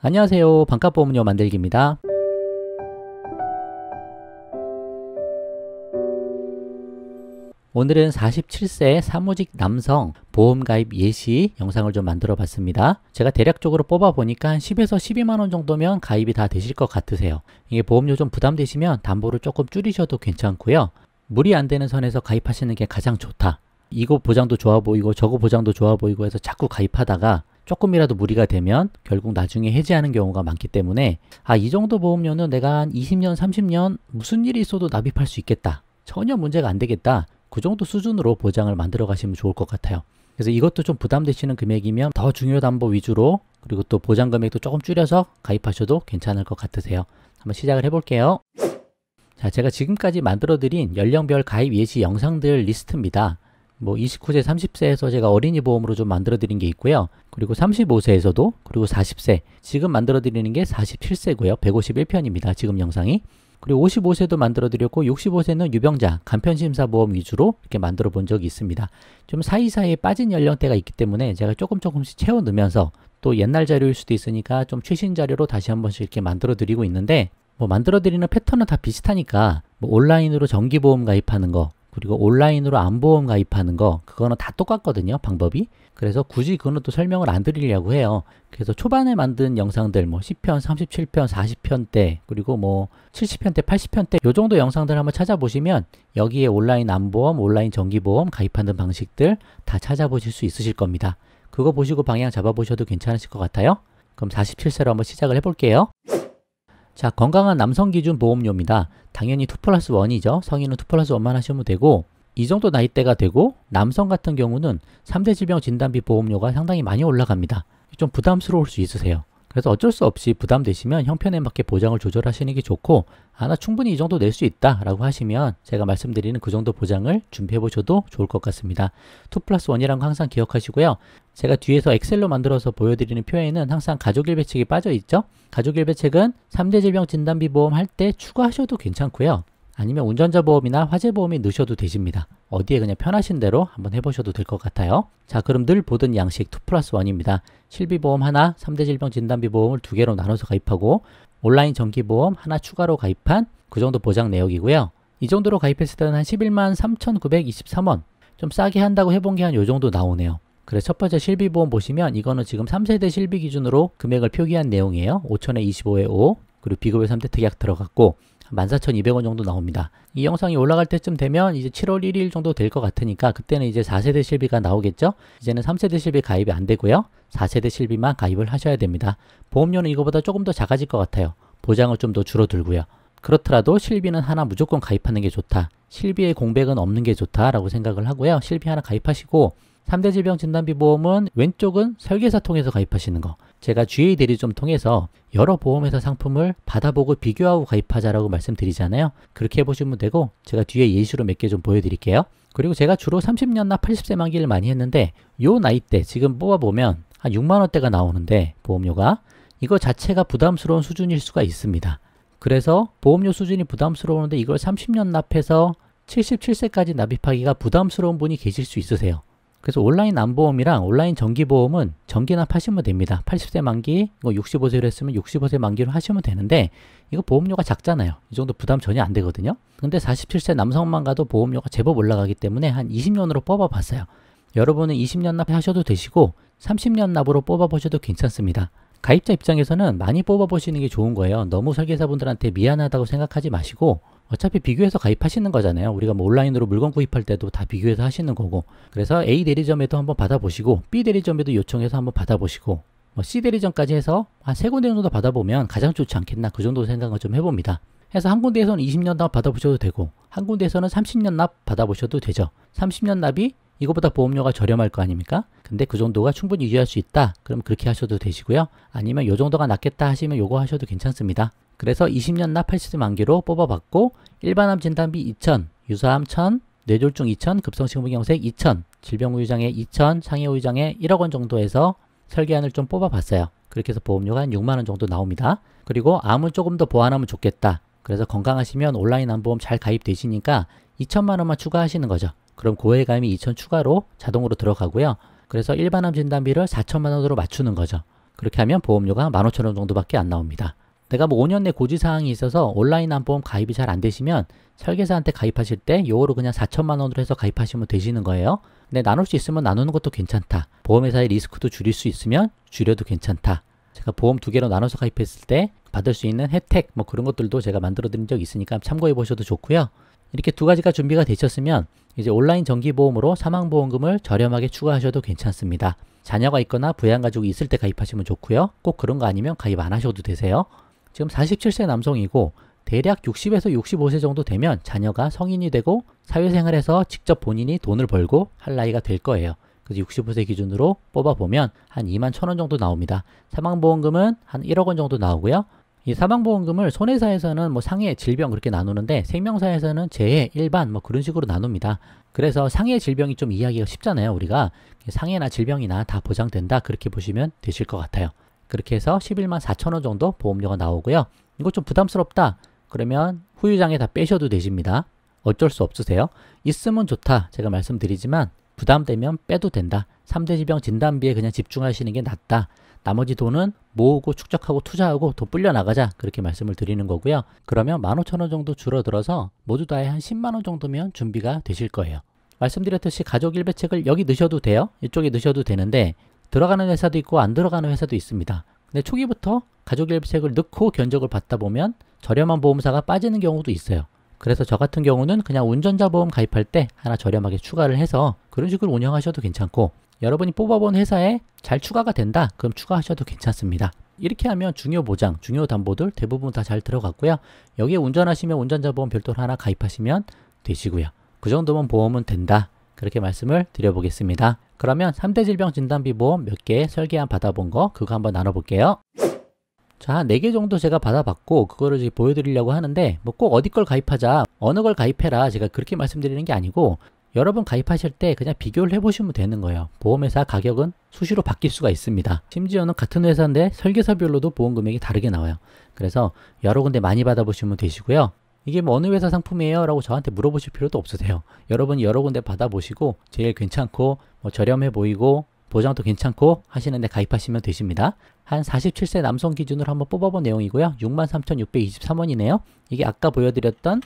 안녕하세요. 반값보험료 만들기입니다. 오늘은 47세 사무직 남성 보험가입 예시 영상을 좀 만들어 봤습니다. 제가 대략적으로 뽑아 보니까 한 10에서 12만원 정도면 가입이 다 되실 것 같으세요. 이게 보험료 좀 부담되시면 담보를 조금 줄이셔도 괜찮고요. 무리 안 되는 선에서 가입하시는 게 가장 좋다. 이거 보장도 좋아 보이고 저거 보장도 좋아 보이고 해서 자꾸 가입하다가 조금이라도 무리가 되면 결국 나중에 해지하는 경우가 많기 때문에 이 정도 보험료는 내가 한 20년, 30년 무슨 일이 있어도 납입할 수 있겠다. 전혀 문제가 안 되겠다. 그 정도 수준으로 보장을 만들어 가시면 좋을 것 같아요. 그래서 이것도 좀 부담되시는 금액이면 더 중요담보 위주로 그리고 또 보장 금액도 조금 줄여서 가입하셔도 괜찮을 것 같으세요. 한번 시작을 해볼게요. 자, 제가 지금까지 만들어드린 연령별 가입 예시 영상들 리스트입니다. 29세, 30세에서 제가 어린이 보험으로 좀 만들어 드린 게 있고요. 그리고 35세에서도, 그리고 40세, 지금 만들어 드리는 게 47세고요. 151편입니다. 지금 영상이. 그리고 55세도 만들어 드렸고, 65세는 유병자, 간편심사보험 위주로 이렇게 만들어 본 적이 있습니다. 좀 사이사이에 빠진 연령대가 있기 때문에 제가 조금씩 채워 넣으면서 또 옛날 자료일 수도 있으니까 좀 최신 자료로 다시 한 번씩 이렇게 만들어 드리고 있는데, 만들어 드리는 패턴은 다 비슷하니까, 온라인으로 정기보험 가입하는 거, 그리고 온라인으로 암보험 가입하는 거 그거는 다 똑같거든요, 방법이. 그래서 굳이 그거는 또 설명을 안 드리려고 해요. 그래서 초반에 만든 영상들 10편, 37편, 40편대 그리고 70편대, 80편대 요 정도 영상들 한번 찾아보시면 여기에 온라인 암보험, 온라인 정기보험 가입하는 방식들 다 찾아보실 수 있으실 겁니다. 그거 보시고 방향 잡아보셔도 괜찮으실 것 같아요. 그럼 47세로 한번 시작을 해볼게요. 자, 건강한 남성 기준 보험료입니다. 당연히 2+1이죠. 성인은 2+1만 하시면 되고, 이 정도 나이대가 되고 남성 같은 경우는 3대 질병 진단비 보험료가 상당히 많이 올라갑니다. 좀 부담스러울 수 있으세요. 그래서 어쩔 수 없이 부담되시면 형편에 맞게 보장을 조절하시는 게 좋고, 나 충분히 이 정도 낼 수 있다 라고 하시면 제가 말씀드리는 그 정도 보장을 준비해 보셔도 좋을 것 같습니다. 2+1이라는 거 항상 기억하시고요. 제가 뒤에서 엑셀로 만들어서 보여드리는 표에는 항상 가족일배책이 빠져 있죠. 가족일배책은 3대 질병 진단비 보험 할 때 추가하셔도 괜찮고요. 아니면 운전자 보험이나 화재 보험에 넣으셔도 되십니다. 어디에 그냥 편하신 대로 한번 해보셔도 될 것 같아요. 자, 그럼 늘 보던 양식 2+1입니다. 실비보험 하나, 3대 질병 진단비 보험을 2개로 나눠서 가입하고 온라인 정기보험 하나 추가로 가입한 그 정도 보장 내역이고요. 이 정도로 가입했을 때는 한 11만 3,923원 좀 싸게 한다고 해본 게 한 요 정도 나오네요. 그래서 첫 번째 실비보험 보시면 이거는 지금 3세대 실비 기준으로 금액을 표기한 내용이에요. 5,000에 25에 5 그리고 비급여 3대 특약 들어갔고 14,200원 정도 나옵니다. 이 영상이 올라갈 때쯤 되면 이제 7월 1일 정도 될 것 같으니까 그때는 이제 4세대 실비가 나오겠죠. 이제는 3세대 실비 가입이 안 되고요. 4세대 실비만 가입을 하셔야 됩니다. 보험료는 이거보다 조금 더 작아질 것 같아요. 보장은 좀 더 줄어들고요. 그렇더라도 실비는 하나 무조건 가입하는 게 좋다. 실비의 공백은 없는 게 좋다라고 생각을 하고요. 실비 하나 가입하시고 3대 질병 진단비 보험은 왼쪽은 설계사 통해서 가입하시는 거. 제가 GA 대리점 통해서 여러 보험회사 상품을 받아보고 비교하고 가입하자라고 말씀드리잖아요. 그렇게 해보시면 되고 제가 뒤에 예시로 몇 개 좀 보여드릴게요. 그리고 제가 주로 30년나 80세 만기를 많이 했는데 요 나이대 지금 뽑아보면 한 6만원대가 나오는데 보험료가 이거 자체가 부담스러운 수준일 수가 있습니다. 그래서 보험료 수준이 부담스러운데 이걸 30년 납해서 77세까지 납입하기가 부담스러운 분이 계실 수 있으세요. 그래서 온라인 암보험이랑 온라인 정기보험은 정기납하시면 됩니다. 80세 만기, 이거 65세로 했으면 65세 만기로 하시면 되는데 이거 보험료가 작잖아요. 이 정도 부담 전혀 안 되거든요. 근데 47세 남성만 가도 보험료가 제법 올라가기 때문에 한 20년으로 뽑아봤어요. 여러분은 20년 납하셔도 되시고 30년 납으로 뽑아보셔도 괜찮습니다. 가입자 입장에서는 많이 뽑아보시는 게 좋은 거예요. 너무 설계사분들한테 미안하다고 생각하지 마시고 어차피 비교해서 가입하시는 거잖아요. 우리가 온라인으로 물건 구입할 때도 다 비교해서 하시는 거고. 그래서 A 대리점에도 한번 받아보시고 B 대리점에도 요청해서 한번 받아보시고 C 대리점까지 해서 한 3군데 정도 받아보면 가장 좋지 않겠나 그 정도 생각을 좀 해봅니다. 해서 한 군데에서는 20년 납 받아보셔도 되고 한 군데에서는 30년 납 받아보셔도 되죠. 30년 납이 이거보다 보험료가 저렴할 거 아닙니까? 근데 그 정도가 충분히 유지할 수 있다. 그럼 그렇게 하셔도 되시고요. 아니면 요 정도가 낫겠다 하시면 요거 하셔도 괜찮습니다. 그래서 20년 납 80세 만기로 뽑아봤고 일반암 진단비 2,000, 유사암 1,000, 뇌졸중 2,000, 급성심근경색 2,000, 질병우유장애 2,000, 장애우유장애 1억 원 정도에서 설계안을 좀 뽑아봤어요. 그렇게 해서 보험료가 한 6만 원 정도 나옵니다. 그리고 암은 조금 더 보완하면 좋겠다. 그래서 건강하시면 온라인 암보험 잘 가입되시니까 2천만 원만 추가하시는 거죠. 그럼 고해감이 2천 추가로 자동으로 들어가고요. 그래서 일반암 진단비를 4천만 원으로 맞추는 거죠. 그렇게 하면 보험료가 15,000원 정도밖에 안 나옵니다. 내가 뭐 5년 내 고지사항이 있어서 온라인 안보험 가입이 잘 안 되시면 설계사한테 가입하실 때 요거로 그냥 4천만 원으로 해서 가입하시면 되시는 거예요. 근데 나눌 수 있으면 나누는 것도 괜찮다. 보험회사의 리스크도 줄일 수 있으면 줄여도 괜찮다. 제가 보험 2개로 나눠서 가입했을 때 받을 수 있는 혜택 뭐 그런 것들도 제가 만들어 드린 적이 있으니까 참고해 보셔도 좋고요. 이렇게 두 가지가 준비가 되셨으면 이제 온라인 정기보험으로 사망보험금을 저렴하게 추가하셔도 괜찮습니다. 자녀가 있거나 부양가족이 있을 때 가입하시면 좋고요. 꼭 그런 거 아니면 가입 안 하셔도 되세요. 지금 47세 남성이고 대략 60에서 65세 정도 되면 자녀가 성인이 되고 사회생활에서 직접 본인이 돈을 벌고 할 나이가 될 거예요. 그래서 65세 기준으로 뽑아보면 한 21,000원 정도 나옵니다. 사망보험금은 한 1억 원 정도 나오고요. 이 사망보험금을 손해사에서는 뭐 상해, 질병 그렇게 나누는데 생명사에서는 재해, 일반 뭐 그런 식으로 나눕니다. 그래서 상해, 질병이 좀 이해하기가 쉽잖아요. 우리가 상해나 질병이나 다 보장된다 그렇게 보시면 되실 것 같아요. 그렇게 해서 11만 4천원 정도 보험료가 나오고요. 이거 좀 부담스럽다 그러면 후유장애 다 빼셔도 되십니다. 어쩔 수 없으세요. 있으면 좋다 제가 말씀드리지만 부담되면 빼도 된다. 3대 질병 진단비에 그냥 집중하시는 게 낫다. 나머지 돈은 모으고 축적하고 투자하고 더 불려나가자 그렇게 말씀을 드리는 거고요. 그러면 15,000원 정도 줄어들어서 모두 다에 한 10만원 정도면 준비가 되실 거예요. 말씀드렸듯이 가족 일배책을 여기 넣으셔도 돼요. 이쪽에 넣으셔도 되는데 들어가는 회사도 있고 안 들어가는 회사도 있습니다. 근데 초기부터 가족 일배책을 넣고 견적을 받다 보면 저렴한 보험사가 빠지는 경우도 있어요. 그래서 저 같은 경우는 그냥 운전자 보험 가입할 때 하나 저렴하게 추가를 해서 그런 식으로 운영하셔도 괜찮고 여러분이 뽑아본 회사에 잘 추가가 된다 그럼 추가하셔도 괜찮습니다. 이렇게 하면 중요 보장, 중요 담보들 대부분 다 잘 들어갔고요. 여기에 운전하시면 운전자 보험 별도로 하나 가입하시면 되시고요. 그 정도면 보험은 된다 그렇게 말씀을 드려보겠습니다. 그러면 3대 질병 진단비 보험 몇 개 설계안 받아본 거 그거 한번 나눠볼게요. 자, 한 4개 정도 제가 받아봤고 그거를 이제 보여드리려고 하는데 뭐 꼭 어디 걸 가입하자 어느 걸 가입해라 제가 그렇게 말씀드리는 게 아니고 여러분 가입하실 때 그냥 비교를 해보시면 되는 거예요. 보험회사 가격은 수시로 바뀔 수가 있습니다. 심지어는 같은 회사인데 설계사별로도 보험 금액이 다르게 나와요. 그래서 여러 군데 많이 받아보시면 되시고요. 이게 뭐 어느 회사 상품이에요? 라고 저한테 물어보실 필요도 없으세요. 여러분이 여러 군데 받아보시고 제일 괜찮고 뭐 저렴해 보이고 보장도 괜찮고 하시는데 가입하시면 되십니다. 한 47세 남성 기준으로 한번 뽑아본 내용이고요. 63,623원이네요. 이게 아까 보여드렸던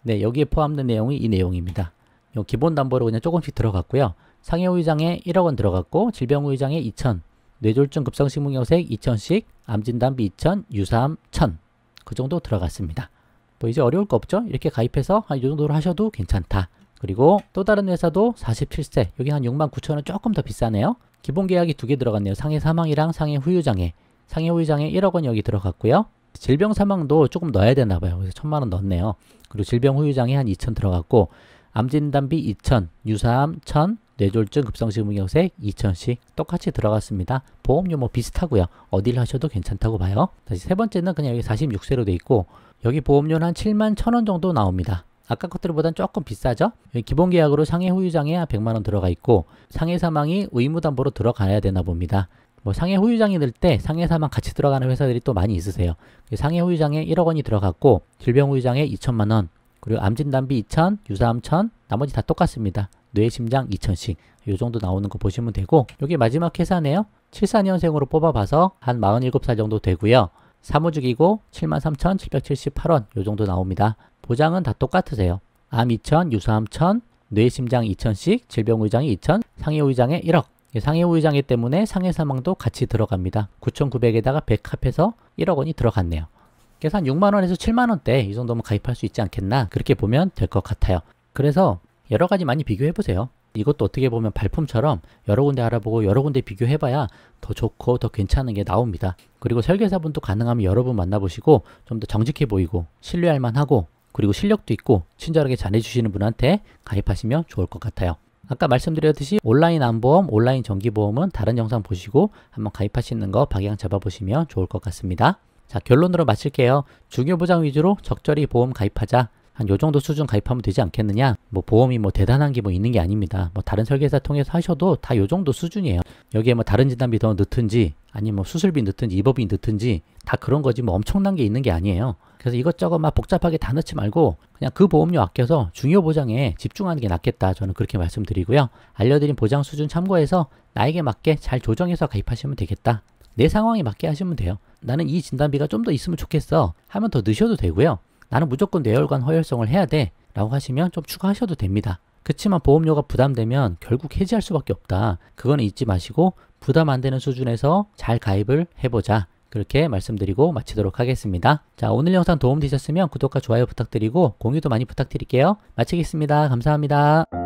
여기에 포함된 내용이 이 내용입니다. 요 기본 담보로 그냥 조금씩 들어갔고요. 상해 후유장애 1억 원 들어갔고 질병 후유장애 2천, 뇌졸중 급성식물염색 2천씩, 암진단비 2천, 유사암 1천 그 정도 들어갔습니다. 뭐 이제 어려울 거 없죠? 이렇게 가입해서 한 이 정도로 하셔도 괜찮다. 그리고 또 다른 회사도 47세 여기 한 69,000원 조금 더 비싸네요. 기본 계약이 2개 들어갔네요. 상해 사망이랑 상해 후유장애. 상해 후유장애 1억 원 여기 들어갔고요. 질병 사망도 조금 넣어야 되나 봐요. 그래서 1,000만 원 넣었네요. 그리고 질병 후유장애 한 2천 들어갔고 암진단비 2천, 유사암 1,000, 뇌졸중 급성식물염색 2천씩 똑같이 들어갔습니다. 보험료 뭐 비슷하고요. 어딜 하셔도 괜찮다고 봐요. 다시 세 번째는 그냥 여기 46세로 돼 있고 여기 보험료는 한 7만 1,000원 정도 나옵니다. 아까 것들보단 조금 비싸죠? 여기 기본 계약으로 상해 후유장애 100만 원 들어가 있고 상해 사망이 의무담보로 들어가야 되나 봅니다. 뭐 상해 후유장애 넣을 때 상해 사망 같이 들어가는 회사들이 또 많이 있으세요. 상해 후유장애 1억 원이 들어갔고 질병 후유장애 2천만 원 그리고 암진단비 2천, 유사암 1천 나머지 다 똑같습니다. 뇌심장 2천씩 이 정도 나오는 거 보시면 되고 여기 마지막 회사네요. 74년생으로 뽑아봐서 한 47살 정도 되고요. 사무직이고 73,778원 이 정도 나옵니다. 보장은 다 똑같으세요. 암 2천, 유사암 1천, 뇌심장 2천씩, 질병 후유장애 2천, 상해 후유장애 1억. 상해 후유장애 때문에 상해 사망도 같이 들어갑니다. 9,900에다가 100 합해서 1억 원이 들어갔네요. 그래서 한 6만 원에서 7만 원대 이 정도면 가입할 수 있지 않겠나 그렇게 보면 될 것 같아요. 그래서 여러 가지 많이 비교해 보세요. 이것도 어떻게 보면 발품처럼 여러 군데 알아보고 여러 군데 비교해봐야 더 좋고 더 괜찮은 게 나옵니다. 그리고 설계사분도 가능하면 여러 분 만나보시고 좀 더 정직해 보이고 신뢰할 만하고 그리고 실력도 있고 친절하게 잘해주시는 분한테 가입하시면 좋을 것 같아요. 아까 말씀드렸듯이 온라인 안보험, 온라인 정기보험은 다른 영상 보시고 한번 가입하시는 거 방향 잡아보시면 좋을 것 같습니다. 자, 결론으로 마칠게요. 중요보장 위주로 적절히 보험 가입하자. 한 요 정도 수준 가입하면 되지 않겠느냐. 뭐 보험이 뭐 대단한 게 뭐 있는 게 아닙니다. 뭐 다른 설계사 통해서 하셔도 다 요 정도 수준이에요. 여기에 뭐 다른 진단비 더 넣든지 아니면 뭐 수술비 넣든지 입업비 넣든지 다 그런 거지 뭐 엄청난 게 있는 게 아니에요. 그래서 이것저것 막 복잡하게 다 넣지 말고 그냥 그 보험료 아껴서 중요 보장에 집중하는 게 낫겠다. 저는 그렇게 말씀드리고요. 알려드린 보장 수준 참고해서 나에게 맞게 잘 조정해서 가입하시면 되겠다. 내 상황에 맞게 하시면 돼요. 나는 이 진단비가 좀 더 있으면 좋겠어 하면 더 넣으셔도 되고요. 나는 무조건 뇌혈관 허혈성을 해야 돼 라고 하시면 좀 추가하셔도 됩니다. 그치만 보험료가 부담되면 결국 해지할 수밖에 없다. 그거는 잊지 마시고 부담 안 되는 수준에서 잘 가입을 해보자. 그렇게 말씀드리고 마치도록 하겠습니다. 자, 오늘 영상 도움 되셨으면 구독과 좋아요 부탁드리고 공유도 많이 부탁드릴게요. 마치겠습니다. 감사합니다.